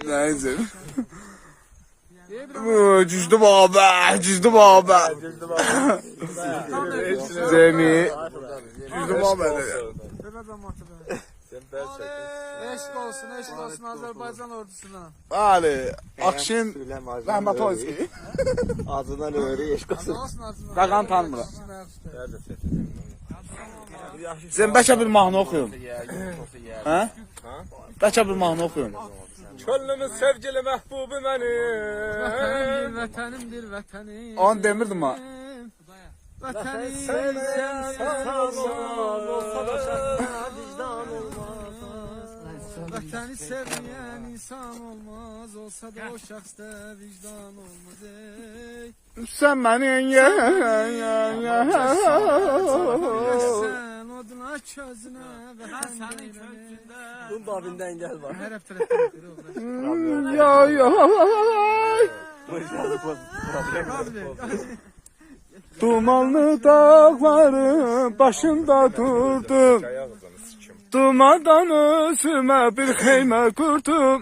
Neyse. Cüzdüm abi, cüzdüm abi. Zemi. Cüzdüm abi. Eşk olsun Azerbaycan ordusuna. Ali, Akşin, Rəhmət olsun. Ağzından öyle eşk olsun. Qaqan tanımıram. Sen bəlkə bir mahnı oxuyun. Hə? Bəlkə bir mahnı oxuyun. Könlümün sevgili məhbubu mənim. Vətənimdir, vətənim. Onu demirdim ha. Vətənim Sen olsa da şartına vicdan olmaz. Vətəni sevməyən insan olmaz. Olsa da o şəxsdə vicdan olmaz. Sən məni Sən oduna közünə vətən deyiləni. Bunun babinden gel var. Hər həftə rəhbər. Dumanlı dağların başında durdum. Dumandan özüme bir xeymə qurdum.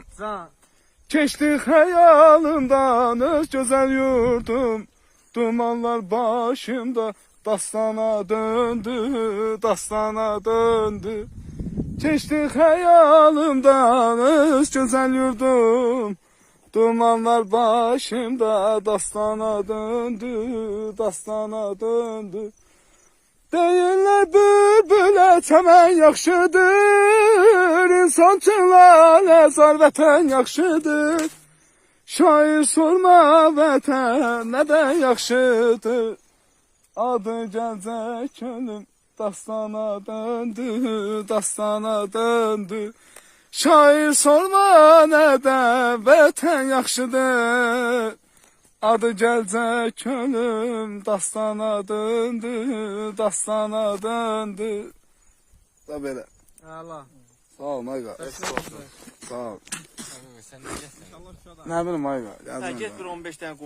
Keçdi xəyalımdan öz gözəl yurdum. Dumanlar başımda dastana döndü, dastana döndü. Keçdi xəyalımdan öz gözəl yurdum. Dumanlar başımda dastana döndü, dastana döndü. Deyirlər bülbülə çəmən yaxşıdır, insan üçün lalə zar vətən yaxşıdır. Şair sorma vətən nədən yaxşıdır, adı gəlcək könlüm dastana döndü, dastana döndü. Şair sorma nədən vətən yaxşıdır, adı gəlcək könlüm dastana döndü, dastana döndü. Da belə. Allah. Sağ ol Mayqa. Sağ ol. Nə bilim Mayqa. Sen git bir 15 tane